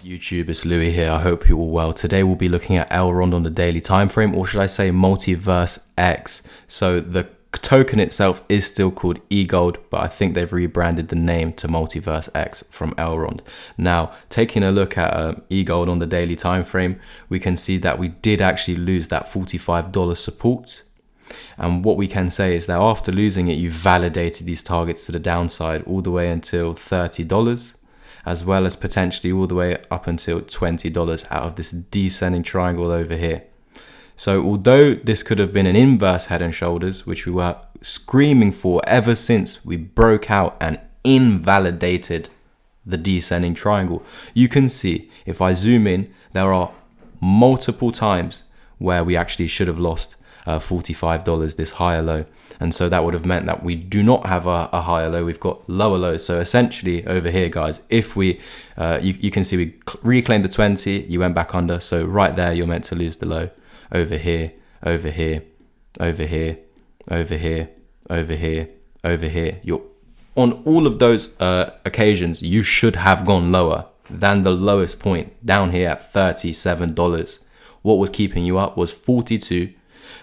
YouTube, it's Louis here. I hope you're all well. Today we'll be looking at Elrond on the daily time frame, or should I say Multiversx. So the token itself is still called Egld, but I think they've rebranded the name to Multiversx from Elrond. Now, taking a look at Egld on the daily time frame, we can see that we did actually lose that $45 support. And what we can say is that after losing it, you validated these targets to the downside all the way until $30, as well as potentially all the way up until $20 out of this descending triangle over here. So although this could have been an inverse head and shoulders, which we were screaming for ever since we broke out and invalidated the descending triangle, you can see if I zoom in, there are multiple times where we actually should have lost $45, this higher low. And so that would have meant that we do not have a higher low, we've got lower lows. So essentially over here, guys, if we you can see we reclaimed the 20, you went back under, so right there you're meant to lose the low. Over here, over here, over here, over here, over here, over here. You're on all of those occasions, you should have gone lower than the lowest point down here at $37. What was keeping you up was 42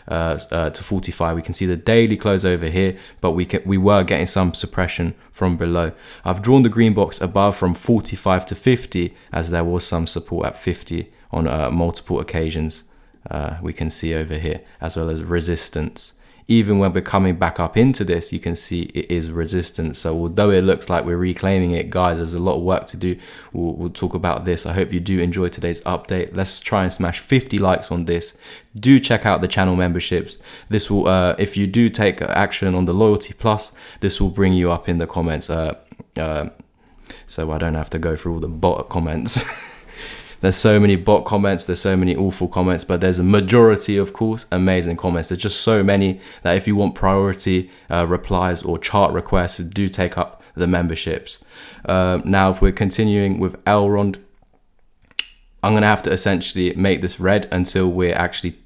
to 45. We can see the daily close over here, but we were getting some suppression from below. I've drawn the green box above from 45 to 50, as there was some support at 50 on multiple occasions. We can see over here, as well as resistance. Even when we're coming back up into this, you can see it is resistance. So although it looks like we're reclaiming it, guys, there's a lot of work to do. We'll talk about this. I hope you do enjoy today's update. Let's try and smash 50 likes on this. Do check out the channel memberships. This will, if you do take action on the loyalty plus, this will bring you up in the comments. So I don't have to go through all the bot comments. There's so many bot comments, there's so many awful comments, but there's a majority, of course, amazing comments. There's just so many that if you want priority replies or chart requests, do take up the memberships. Now, if we're continuing with Elrond, I'm going to have to essentially make this red until we're actually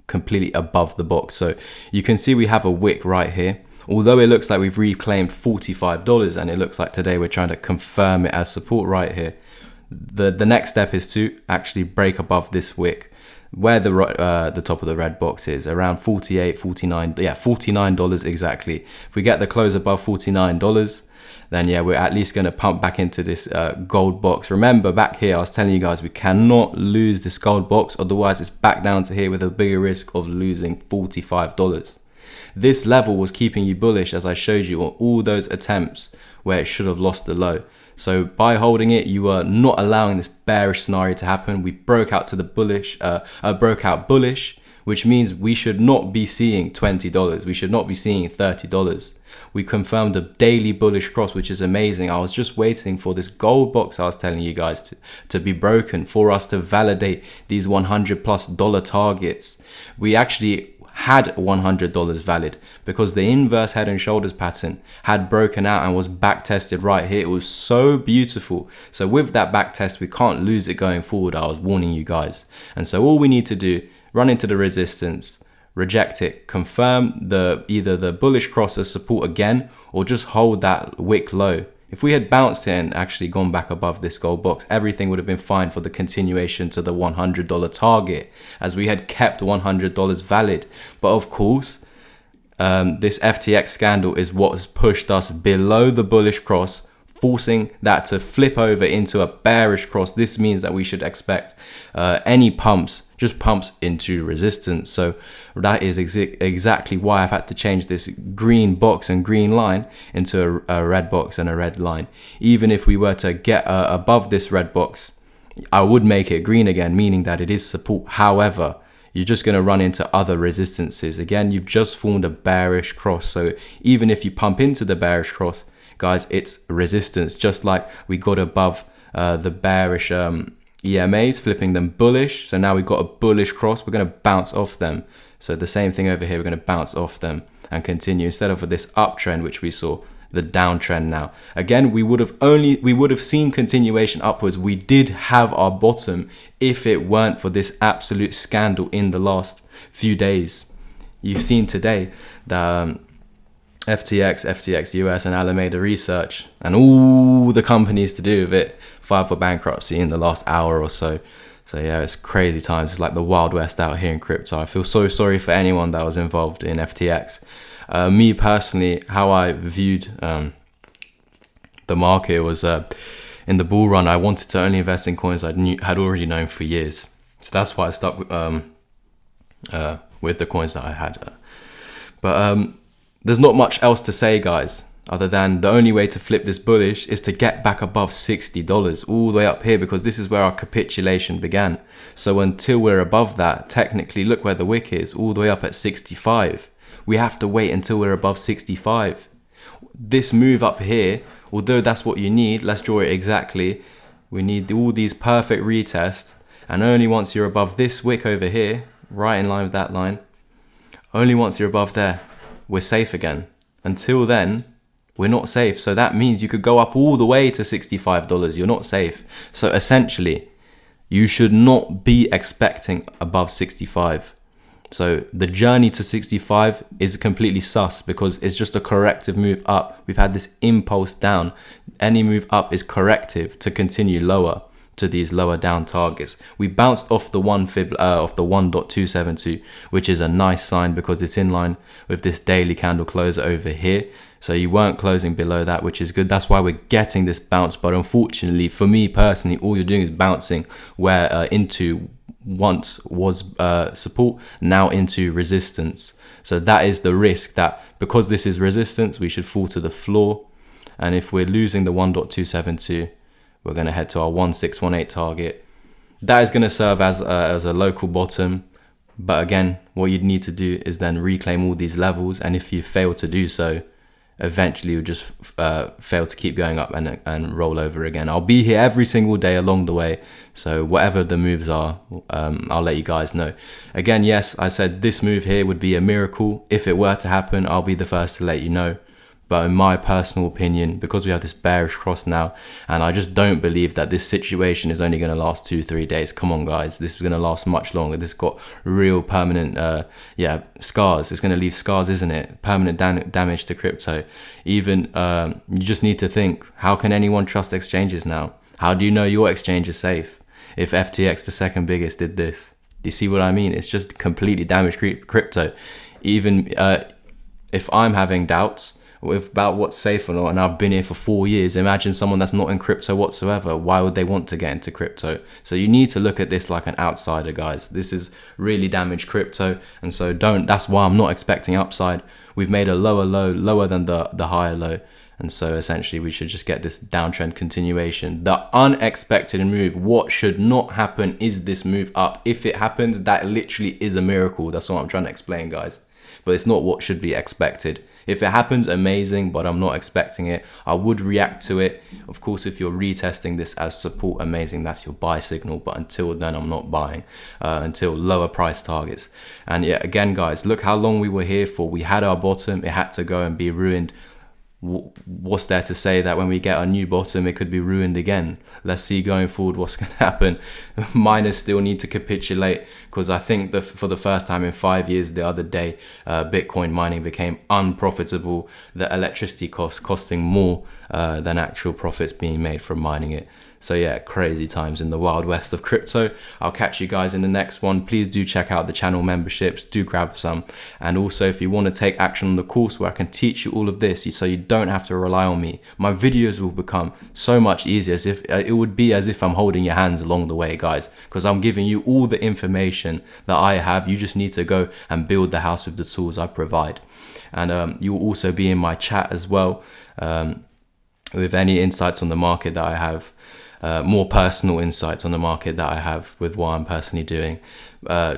completely above the box. So you can see we have a wick right here. Although it looks like we've reclaimed $45 and it looks like today we're trying to confirm it as support right here. The next step is to actually break above this wick where the top of the red box is, around 48, 49, yeah, $49 exactly. If we get the close above $49, then yeah, we're at least going to pump back into this gold box. Remember back here, I was telling you guys, we cannot lose this gold box, otherwise it's back down to here with a bigger risk of losing $45. This level was keeping you bullish, as I showed you on all those attempts where it should have lost the low. So by holding it, you are not allowing this bearish scenario to happen. We broke out to the bullish, bullish, which means we should not be seeing $20. We should not be seeing $30. We confirmed a daily bullish cross, which is amazing. I was just waiting for this gold box I was telling you guys to be broken for us to validate these $100+ targets. We actually had $100 valid because the inverse head and shoulders pattern had broken out and was back tested right here. It was so beautiful. So with that back test, we can't lose it going forward. I was warning you guys. And so all we need to do, run into the resistance, reject it, confirm either the bullish cross as support again, or just hold that wick low. If we had bounced it and actually gone back above this gold box, everything would have been fine for the continuation to the $100 target, as we had kept $100 valid. But of course, this FTX scandal is what has pushed us below the bullish cross, forcing that to flip over into a bearish cross. This means that we should expect any pumps, just pumps into resistance. So that is exactly why I've had to change this green box and green line into a red box and a red line. Even if we were to get above this red box, I would make it green again, meaning that it is support. However, you're just going to run into other resistances. Again, you've just formed a bearish cross. So even if you pump into the bearish cross, guys, it's resistance. Just like we got above the bearish EMAs, flipping them bullish. So now we've got a bullish cross. We're going to bounce off them. So the same thing over here, we're going to bounce off them and continue instead of this uptrend, which we saw, the downtrend now. Again, we would have seen continuation upwards. We did have our bottom if it weren't for this absolute scandal in the last few days. You've seen today that FTX US, and Alameda Research, and all the companies to do with it filed for bankruptcy in the last hour or so. So yeah, it's crazy times. It's like the Wild West out here in crypto. I feel so sorry for anyone that was involved in FTX. Me personally, how I viewed the market was in the bull run, I wanted to only invest in coins had already known for years. So that's why I stuck with the coins that I had. But there's not much else to say, guys, other than the only way to flip this bullish is to get back above $60 all the way up here, because this is where our capitulation began. So until we're above that, technically, look where the wick is, all the way up at 65. We have to wait until we're above 65. This move up here, although that's what you need, let's draw it exactly. We need all these perfect retests, and only once you're above this wick over here, right in line with that line, only once you're above there, we're safe again. Until then, we're not safe. So that means you could go up all the way to $65. You're not safe. So essentially, you should not be expecting above 65. So the journey to 65 is completely sus, because it's just a corrective move up. We've had this impulse down. Any move up is corrective to continue lower to these lower down targets. We bounced off the 1.272, which is a nice sign because it's in line with this daily candle closer over here. So you weren't closing below that, which is good. That's why we're getting this bounce. But unfortunately, for me personally, all you're doing is bouncing where into once was support, now into resistance. So that is the risk, that because this is resistance, we should fall to the floor. And if we're losing the 1.272, we're going to head to our 1618 target. That is going to serve as a local bottom. But again, what you'd need to do is then reclaim all these levels. And if you fail to do so, eventually you'll just fail to keep going up and roll over again. I'll be here every single day along the way. So whatever the moves are, I'll let you guys know. Again, yes, I said this move here would be a miracle. If it were to happen, I'll be the first to let you know. But in my personal opinion, because we have this bearish cross now, and I just don't believe that this situation is only going to last 2-3 days. Come on, guys. This is going to last much longer. This got real permanent, scars. It's going to leave scars, isn't it? Permanent damage to crypto. Even, you just need to think, how can anyone trust exchanges now? How do you know your exchange is safe if FTX, the second biggest, did this? Do you see what I mean? It's just completely damaged crypto. Even if I'm having doubts about what's safe or not, and I've been here for 4 years, imagine someone that's not in crypto whatsoever. Why would they want to get into crypto? So you need to look at this like an outsider, guys. This is really damaged crypto, and so that's why I'm not expecting upside. We've made a lower low, lower than the higher low, and so essentially we should just get this downtrend continuation. The unexpected move, what should not happen, is this move up. If it happens, that literally is a miracle. That's what I'm trying to explain, guys. But it's not what should be expected. If it happens, amazing, but I'm not expecting it. I would react to it. Of course, if you're retesting this as support, amazing, that's your buy signal. But until then, I'm not buying until lower price targets. And yeah, again, guys, look how long we were here for. We had our bottom. It had to go and be ruined. What's there to say that when we get our new bottom, it could be ruined again? Let's see going forward what's going to happen. Miners still need to capitulate, because I think that for the first time in 5 years, the other day, Bitcoin mining became unprofitable. The electricity costs costing more than actual profits being made from mining it. So yeah, crazy times in the wild west of crypto. I'll catch you guys in the next one. Please do check out the channel memberships. Do grab some. And also, if you want to take action on the course where I can teach you all of this, so you don't have to rely on me, my videos will become so much easier. As if it would be as if I'm holding your hands along the way, guys, because I'm giving you all the information that I have. You just need to go and build the house with the tools I provide. And you will also be in my chat as well, with any insights on the market that I have. More personal insights on the market that I have with what I'm personally doing.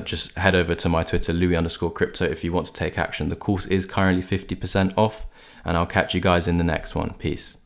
Just head over to my Twitter, Louis_crypto, if you want to take action. The course is currently 50% off, and I'll catch you guys in the next one. Peace.